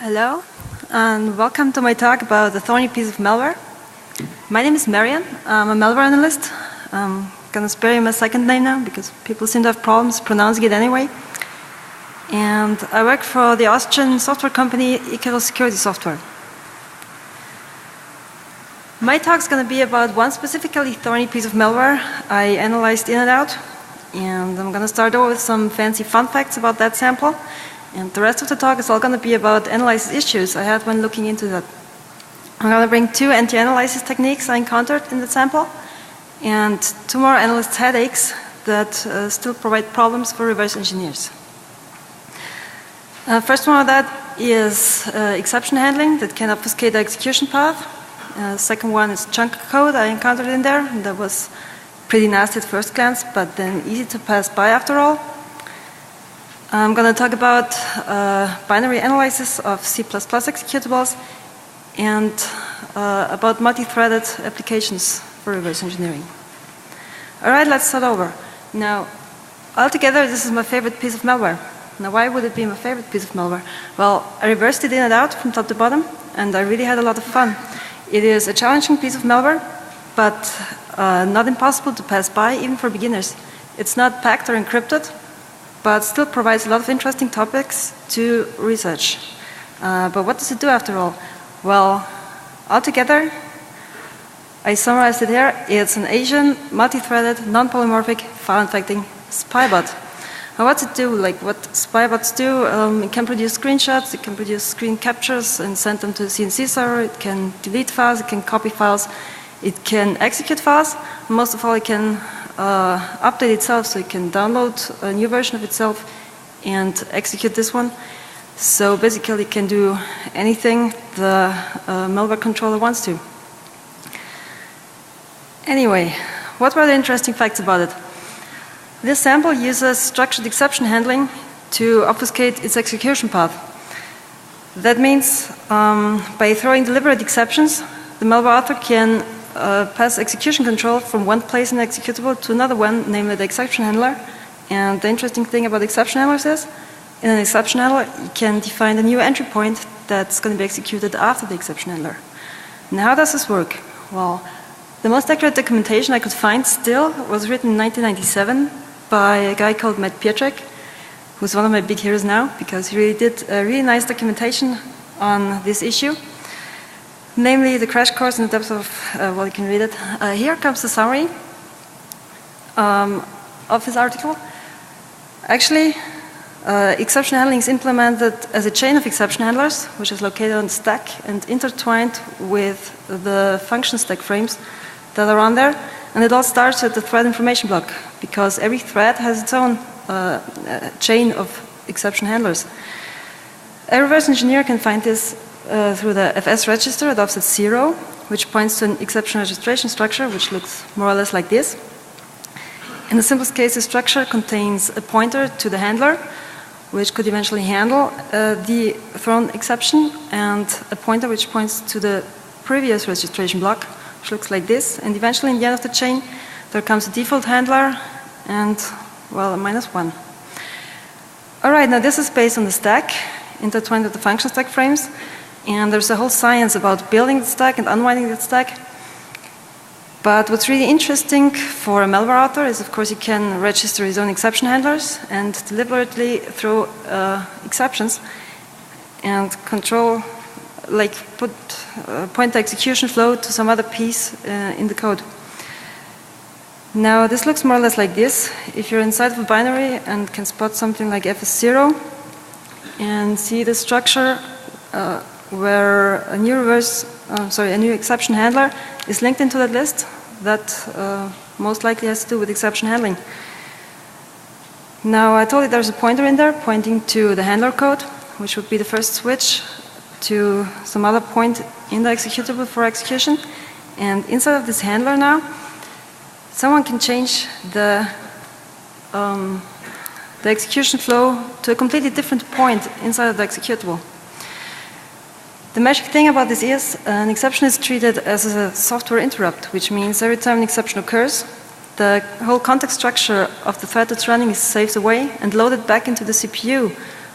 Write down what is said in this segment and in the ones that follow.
Hello, and welcome to my talk about the Thorny piece of malware. My name is Marian. I'm a malware analyst. I'm going to spare you my second name now because people seem to have problems pronouncing it anyway. And I work for the Austrian software company Icarus Security Software. My talk is going to be about one specifically thorny piece of malware I analyzed in and out. And I'm going to start over with some fancy fun facts about that sample. And the rest of the talk is all going to be about analysis issues I had when looking into that. I'm going to bring two anti-analysis techniques I encountered in the sample, and two more analyst headaches that still provide problems for reverse engineers. First one of that is exception handling that can obfuscate the execution path. Second one is chunk code I encountered in there. That was pretty nasty at first glance, but then easy to pass by after all. I'm going to talk about binary analysis of C++ executables and about multi-threaded applications for reverse engineering. All right, let's start over. Now, altogether, this is my favorite piece of malware. Now, why would it be my favorite piece of malware? Well, I reversed it in and out from top to bottom, and I really had a lot of fun. It is a challenging piece of malware, but not impossible to pass by, even for beginners. It's not packed or encrypted, but still provides a lot of interesting topics to research. But what does it do after all? Well, altogether, I summarized it here. It's an Asian, multi-threaded, non-polymorphic, file-infecting spybot. Now what's it do? Like what spybots do, it can produce screenshots, it can produce screen captures and send them to the CNC server, it can delete files, it can copy files, it can execute files, and most of all it can update itself, so it can download a new version of itself and execute this one. So basically it can do anything the malware controller wants to. Anyway, what were the interesting facts about it? This sample uses structured exception handling to obfuscate its execution path. That means by throwing deliberate exceptions, the malware author can pass execution control from one place in the executable to another one, namely the exception handler. And the interesting thing about exception handlers is, in an exception handler, you can define a new entry point that's going to be executed after the exception handler. Now, how does this work? Well, the most accurate documentation I could find still was written in 1997 by a guy called Matt Pietrek, who's one of my big heroes now, because he really did a really nice documentation on this issue. Namely, the crash course in the depths of, well, you can read it. Here comes the summary of his article. Actually, exception handling is implemented as a chain of exception handlers, which is located on the stack and intertwined with the function stack frames that are on there. And it all starts at the thread information block, because every thread has its own chain of exception handlers. A reverse engineer can find this through the FS register at offset 0, which points to an exception registration structure, which looks more or less like this. In the simplest case, the structure contains a pointer to the handler, which could eventually handle the thrown exception, and a pointer which points to the previous registration block, which looks like this. And eventually, in the end of the chain, there comes a default handler and, well, a -1. All right, now this is based on the stack, intertwined with the function stack frames. And there's a whole science about building the stack and unwinding the stack. But what's really interesting for a malware author is, of course, he can register his own exception handlers and deliberately throw exceptions and control, like point the execution flow to some other piece in the code. Now, this looks more or less like this. If you're inside of a binary and can spot something like FS0 and see the structure where a new exception handler is linked into that list, that most likely has to do with exception handling. Now, I told you there's a pointer in there pointing to the handler code, which would be the first switch to some other point in the executable for execution. And inside of this handler now, someone can change the execution flow to a completely different point inside of the executable. The magic thing about this is an exception is treated as a software interrupt, which means every time an exception occurs, the whole context structure of the thread that's running is saved away and loaded back into the CPU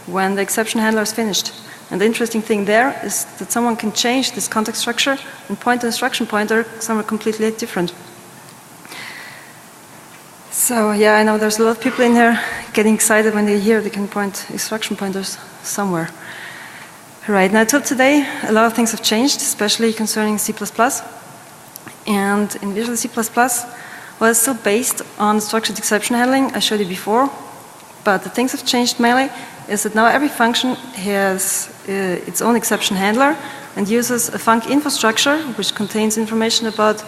when the exception handler is finished. And the interesting thing there is that someone can change this context structure and point the instruction pointer somewhere completely different. So yeah, I know there's a lot of people in here getting excited when they hear they can point instruction pointers somewhere. Right, now till today, a lot of things have changed, especially concerning C++. And in Visual C++, well, it's still based on structured exception handling I showed you before, but the things have changed mainly is that now every function has its own exception handler and uses a func infrastructure which contains information about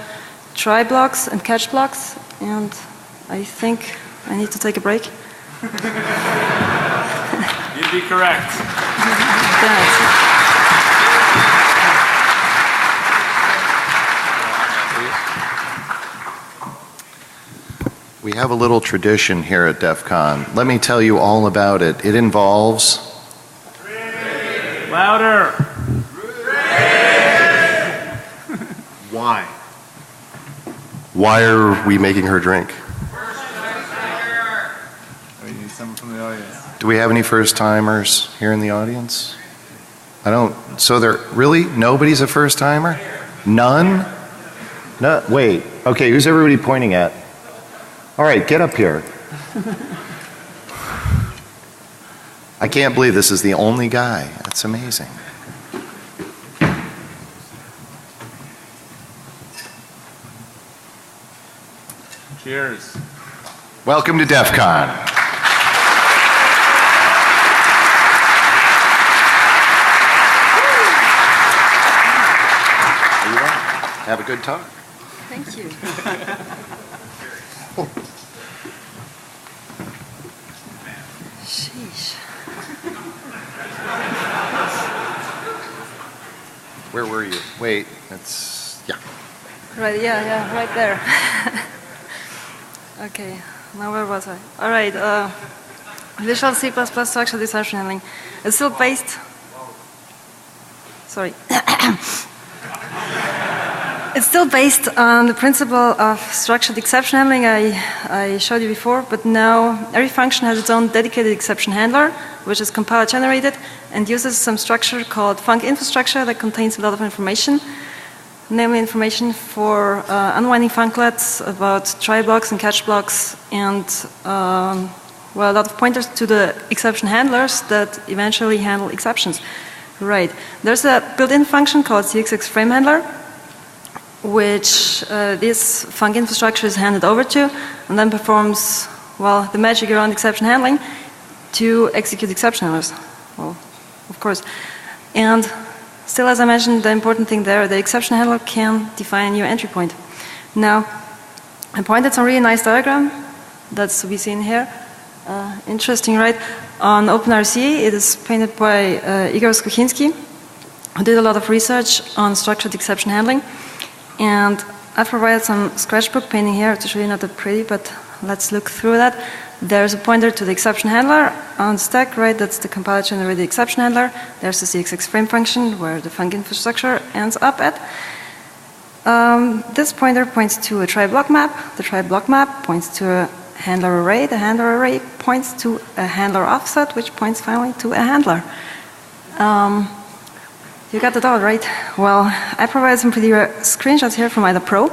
try blocks and catch blocks, and I think I need to take a break. You'd be correct. We have a little tradition here at Defcon. Let me tell you all about it. It involves... Louder. Why? Why are we making her drink? We need someone from the audience. Do we have any first-timers here in the audience? I don't. So there, really? Nobody's a first-timer? None? No, wait. Okay, who's everybody pointing at? All right, get up here. I can't believe this is the only guy. That's amazing. Cheers. Welcome to Defcon. Are you ready? Have a good talk. Thank you. Sheesh. Where were you? Wait, that's, yeah. Right, yeah, right there. Okay, now where was I? All right, Visual C++ structured exception handling. It's still based, sorry. It's still based on the principle of structured exception handling I showed you before, but now every function has its own dedicated exception handler, which is compiler generated and uses some structure called func infrastructure that contains a lot of information, namely information for unwinding funclets about try blocks and catch blocks, and well, a lot of pointers to the exception handlers that eventually handle exceptions. Right. There's a built-in function called cxxFrameHandler, which this func infrastructure is handed over to, and then performs, well, the magic around exception handling to execute exception handlers. Well, of course. And still, as I mentioned, the important thing there, the exception handler can define a new entry point. Now, I pointed some really nice diagram that's to be seen here. Interesting, right? On OpenRC, it is painted by Igor Skochinski, who did a lot of research on structured exception handling. And I've provided some sketchbook painting here to show you, not that pretty, but let's look through that. There's a pointer to the exception handler on the stack, right? That's the compiler generated exception handler. There's the cxxFrame function where the func infrastructure ends up at. This pointer points to a try block map. The try block map points to a handler array. The handler array points to a handler offset, which points finally to a handler. You got it all, right? Well, I provided some pretty screenshots here from either Pro.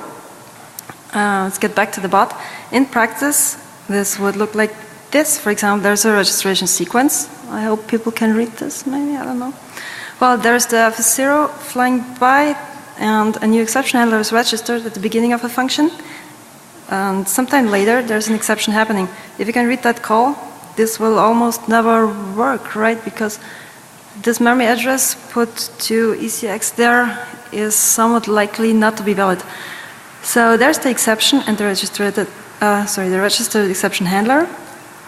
Let's get back to the bot. In practice, this would look like this. For example, there's a registration sequence. I hope people can read this, maybe, I don't know. Well, there's the f0 flying by, and a new exception handler is registered at the beginning of a function. And sometime later, there's an exception happening. If you can read that call, this will almost never work, right? Because this memory address put to ECX there is somewhat likely not to be valid. So there's the exception and the registered exception handler,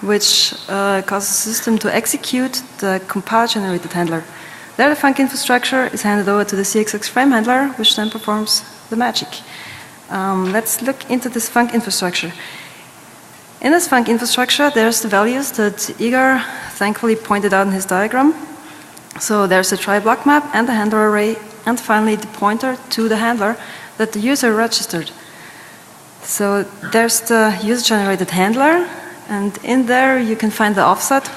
which causes the system to execute the compiler-generated handler. There, the func infrastructure is handed over to the cxxFrameHandler, which then performs the magic. Let's look into this func infrastructure. In this func infrastructure, there's the values that Igor thankfully pointed out in his diagram. So there's the try block map and the handler array, and finally the pointer to the handler that the user registered. So there's the user-generated handler, and in there you can find the offset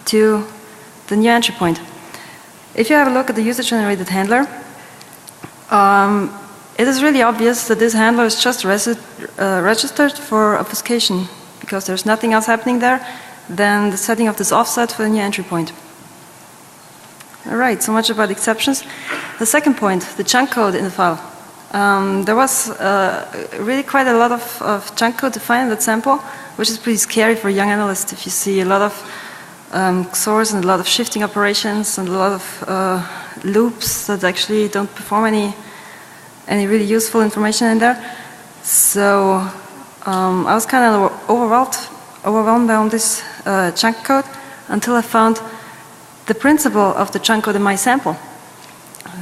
to the new entry point. If you have a look at the user-generated handler, it is really obvious that this handler is just registered for obfuscation, because there's nothing else happening there than the setting of this offset for the new entry point. All right, so much about exceptions. The second point, the chunk code in the file. There was really quite a lot of chunk code defined in that sample, which is pretty scary for a young analyst if you see a lot of XORs and a lot of shifting operations and a lot of loops that actually don't perform any really useful information in there. So I was kind of overwhelmed by all this chunk code until I found the principle of the chunk code in my sample.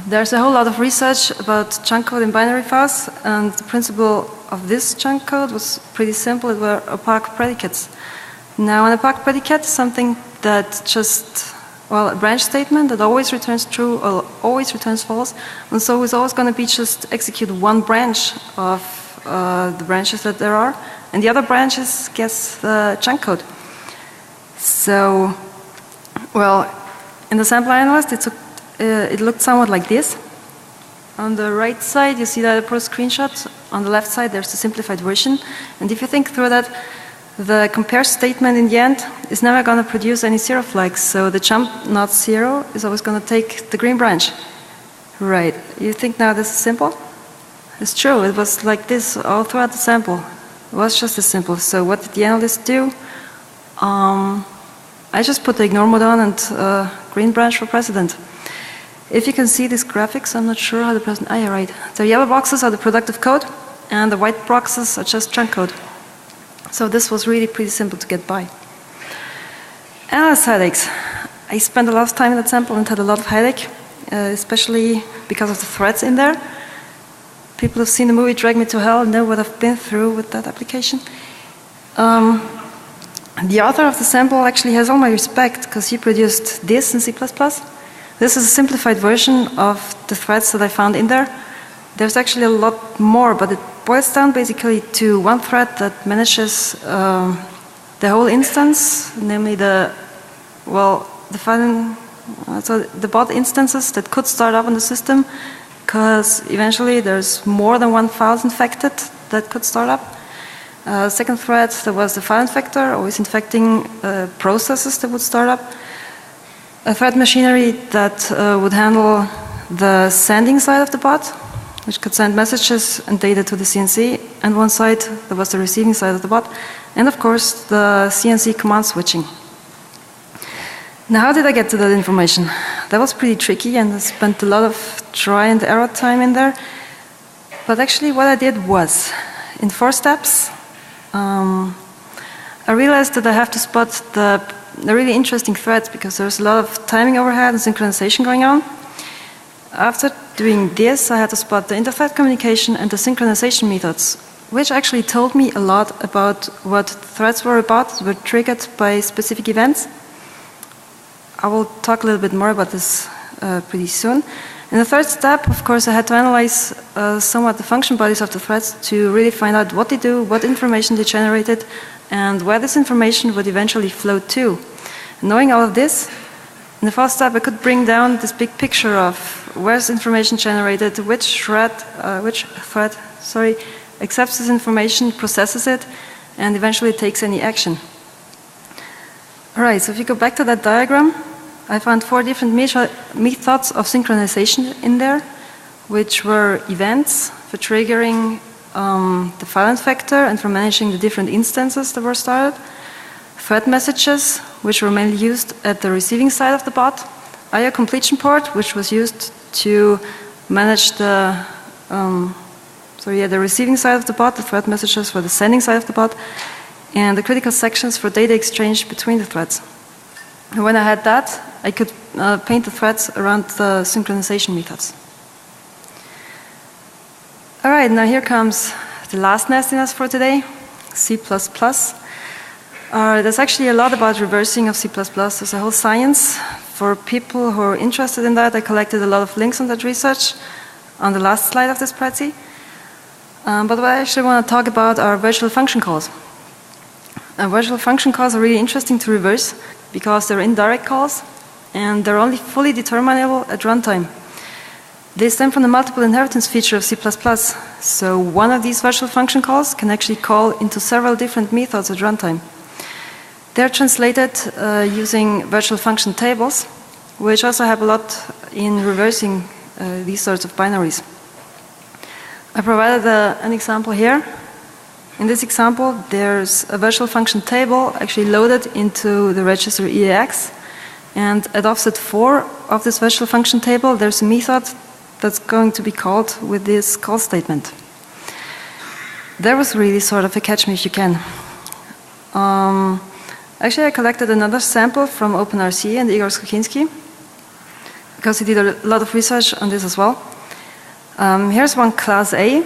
There's a whole lot of research about chunk code in binary files, and the principle of this chunk code was pretty simple. It were opaque predicates. Now, an opaque predicate is something that just, well, a branch statement that always returns true or always returns false, and so it's always going to be just execute one branch of the branches that there are, and the other branches guess the chunk code. So, well, in the sample analyst, it looked somewhat like this. On the right side, you see that I put a screenshot. On the left side, there's the simplified version. And if you think through that, the compare statement in the end is never going to produce any zero flags. So the jump not zero is always going to take the green branch. Right. You think now this is simple? It's true. It was like this all throughout the sample. It was just as simple. So what did the analyst do? I just put the ignore mode on and green branch for precedent. If you can see these graphics, I'm not sure how the present. Ah, yeah, right. The yellow boxes are the productive code, and the white boxes are just chunk code. So this was really pretty simple to get by. Analyst headaches. I spent a lot of time in that sample and had a lot of headache, especially because of the threads in there. People who've seen the movie Drag Me to Hell know what I've been through with that application. The author of the sample actually has all my respect, because he produced this in C++. This is a simplified version of the threads that I found in there. There's actually a lot more, but it boils down basically to one thread that manages the whole instance, namely the bot instances that could start up on the system, because eventually there's more than one file infected that could start up. Second thread, there was the file infector, always infecting processes that would start up. A thread machinery that would handle the sending side of the bot, which could send messages and data to the CNC, and one side that was the receiving side of the bot, and of course the CNC command switching. Now, how did I get to that information? That was pretty tricky, and I spent a lot of try and error time in there. But actually what I did was, in 4 steps, I realized that I have to spot the really interesting threads, because there's a lot of timing overhead and synchronization going on. After doing this, I had to spot the inter-thread communication and the synchronization methods, which actually told me a lot about what threads were about, were triggered by specific events. I will talk a little bit more about this pretty soon. In the third step, of course, I had to analyze somewhat the function bodies of the threads to really find out what they do, what information they generated, and where this information would eventually flow to. Knowing all of this, in the fourth step, I could bring down this big picture of where's information generated, which thread accepts this information, processes it, and eventually takes any action. All right, so if you go back to that diagram, I found 4 different methods of synchronization in there, which were events for triggering the file infector and for managing the different instances that were started, thread messages, which were mainly used at the receiving side of the bot, IO completion port, which was used to manage the receiving side of the bot, the thread messages for the sending side of the bot, and the critical sections for data exchange between the threads. And when I had that, I could paint the threads around the synchronization methods. All right, now here comes the last nastiness for today, C++. There's actually a lot about reversing of C++. There's a whole science. For people who are interested in that, I collected a lot of links on that research on the last slide of this Prezi. But what I actually want to talk about are virtual function calls. Virtual function calls are really interesting to reverse because they're indirect calls. and they're only fully determinable at runtime. They stem from the multiple inheritance feature of C++. So one of these virtual function calls can actually call into several different methods at runtime. They're translated using virtual function tables, which also have a lot in reversing these sorts of binaries. I provided an example here. In this example, there's a virtual function table actually loaded into the register EAX. And at offset 4 of this virtual function table, there's a method that's going to be called with this call statement. There was really sort of a catch me if you can. Actually, I collected another sample from OpenRC and Igor Skochinski, because he did a lot of research on this as well. Here's one class A,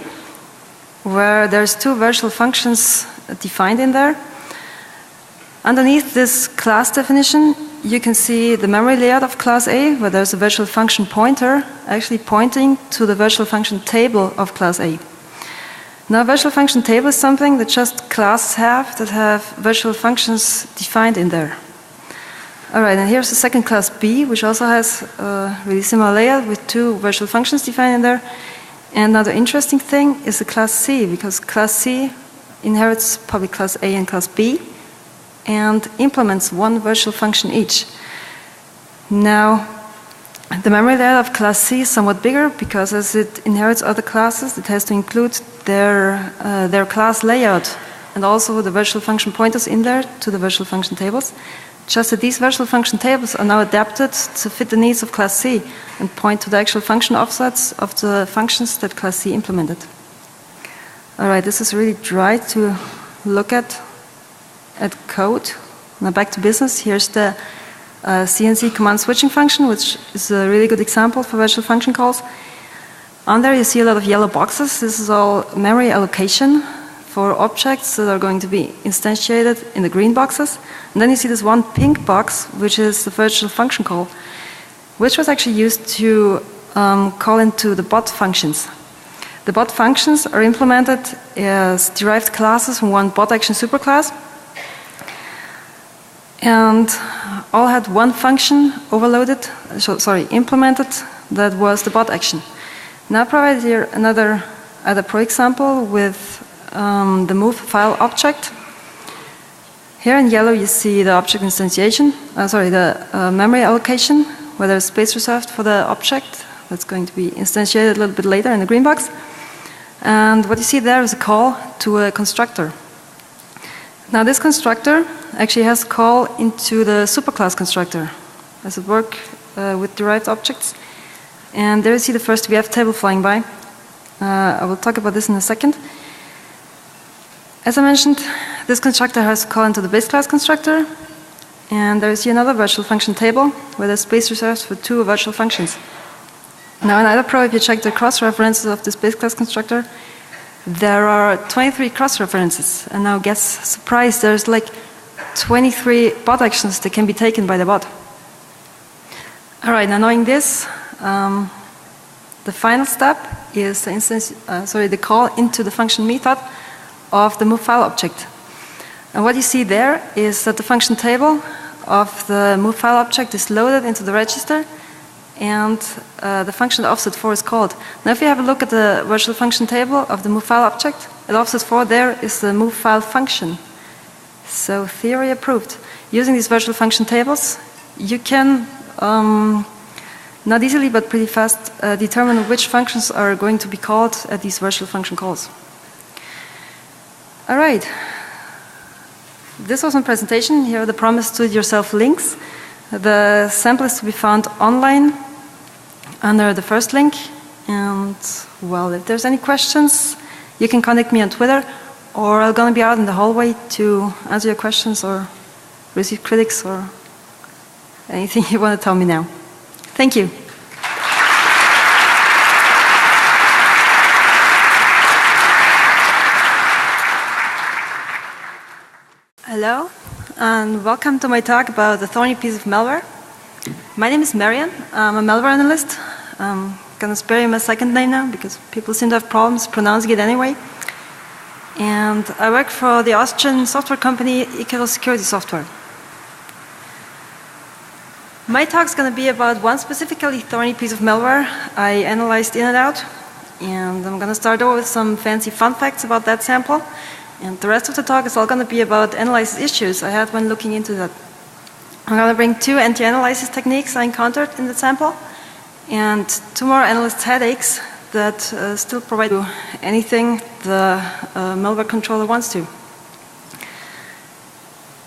where there's 2 virtual functions defined in there. Underneath this class definition, you can see the memory layout of class A, where there's a virtual function pointer actually pointing to the virtual function table of class A. Now, a virtual function table is something that just classes have that have virtual functions defined in there. All right, and here's the second class B, which also has a really similar layout with 2 virtual functions defined in there. And another interesting thing is the class C, because class C inherits public class A and class B and implements 1 virtual function each. Now, the memory layout of class C is somewhat bigger because as it inherits other classes, it has to include their class layout and also the virtual function pointers in there to the virtual function tables. Just that these virtual function tables are now adapted to fit the needs of class C and point to the actual function offsets of the functions that class C implemented. All right, this is really dry to look at code. Now back to business. Here's the CNC command switching function, which is a really good example for virtual function calls. On there you see a lot of yellow boxes. This is all memory allocation for objects that are going to be instantiated in the green boxes. And then you see this one pink box, which is the virtual function call, which was actually used to call into the bot functions. The bot functions are implemented as derived classes from one bot action superclass, and all had one function implemented that was the bot action. Now I provide here another pro example with the move file object. Here in yellow you see the object instantiation, the memory allocation, where there's space reserved for the object that's going to be instantiated a little bit later in the green box. And what you see there is a call to a constructor. Now this constructor actually has a call into the superclass constructor. Does it work with derived objects? And there you see the first VFTable flying by. I will talk about this in a second. As I mentioned, this constructor has a call into the base class constructor. And there you see another virtual function table where there's space reserved for 2 virtual functions. Now in IDA Pro, if you check the cross-references of this base class constructor, there are 23 cross-references. And now guess, surprise, there's like 23 bot actions that can be taken by the bot. All right, now knowing this, the final step is the call into the function method of the move file object. And what you see there is that the function table of the move file object is loaded into the register, and the function at offset 4 is called. Now if you have a look at the virtual function table of the move file object, at offset 4 there is the move file function. So theory approved. Using these virtual function tables, you can, not easily but pretty fast, determine which functions are going to be called at these virtual function calls. All right. This was my presentation. Here are the promised do-it-yourself links. The sample is to be found online under the first link. And, well, if there's any questions, you can contact me on Twitter, or I'm going to be out in the hallway to answer your questions or receive critics or anything you want to tell me now. Thank you. Hello, and welcome to my talk about the Thorny piece of malware. My name is Marian. I'm a malware analyst. I'm going to spare you my second name now because people seem to have problems pronouncing it anyway. And I work for the Austrian software company Icarus Security Software. My talk is going to be about one specifically thorny piece of malware I analyzed in and out. And I'm going to start over with some fancy fun facts about that sample. And the rest of the talk is all going to be about analysis issues I had when looking into that. I'm going to bring 2 anti-analysis techniques I encountered in the sample, and 2 more analyst headaches that still provide anything the malware controller wants to.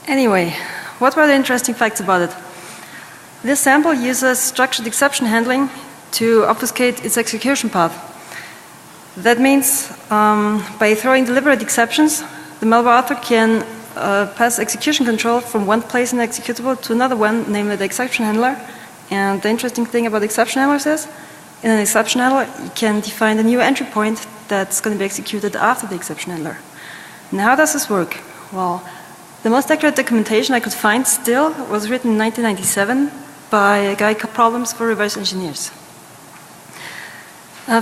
Anyway, what were the interesting facts about it? This sample uses structured exception handling to obfuscate its execution path. That means by throwing deliberate exceptions, the malware author can pass execution control from one place in the executable to another one, namely the exception handler. And the interesting thing about exception handlers is, in an exception handler, you can define a new entry point that's going to be executed after the exception handler. And how does this work? Well, the most accurate documentation I could find still was written in 1997 by a guy called Problems for Reverse Engineers.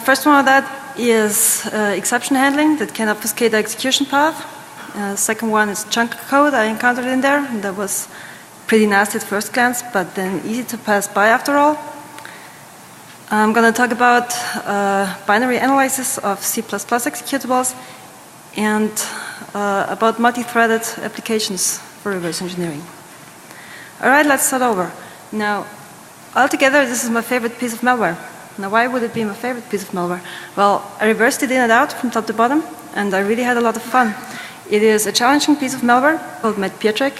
First one of that is exception handling that can obfuscate the execution path. Second one is chunk code I encountered in there. That was pretty nasty at first glance, but then easy to pass by after all. I'm going to talk about binary analysis of C++ executables and about multi-threaded applications for reverse engineering. All right, let's start over. Now, altogether, this is my favorite piece of malware. Now, why would it be my favorite piece of malware? Well, I reversed it in and out from top to bottom, and I really had a lot of fun. It is a challenging piece of malware called Matt Pietrek,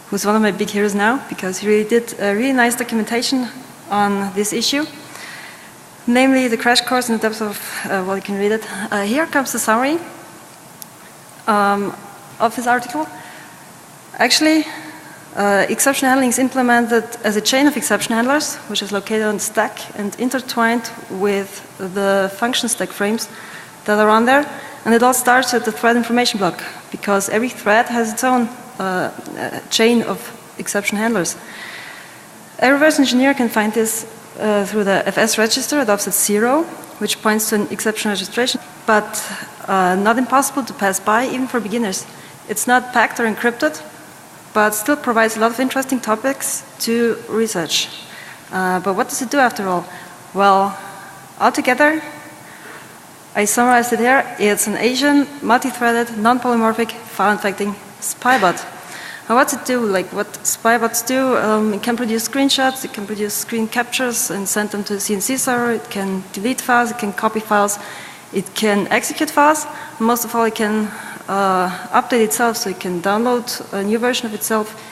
who's one of my big heroes now, because he really did a really nice documentation on this issue, namely the crash course in the depths of, well, you can read it. Here comes the summary of his article. Actually, exception handling is implemented as a chain of exception handlers, which is located on the stack and intertwined with the function stack frames that are on there. And it all starts at the thread information block, because every thread has its own chain of exception handlers. A reverse engineer can find this through the FS register at offset 0, which points to an exception registration, but not impossible to pass by even for beginners. It's not packed or encrypted, but still provides a lot of interesting topics to research. But what does it do after all? Well, altogether, I summarized it here. It's an Asian, multi-threaded, non-polymorphic, file-infecting spybot. Now, what's it do? Like what spybots do? It can produce screenshots, it can produce screen captures and send them to the CNC server. It can delete files, it can copy files, it can execute files. Most of all, it can update itself, so it can download a new version of itself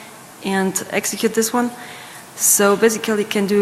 and execute this one. So basically, it can do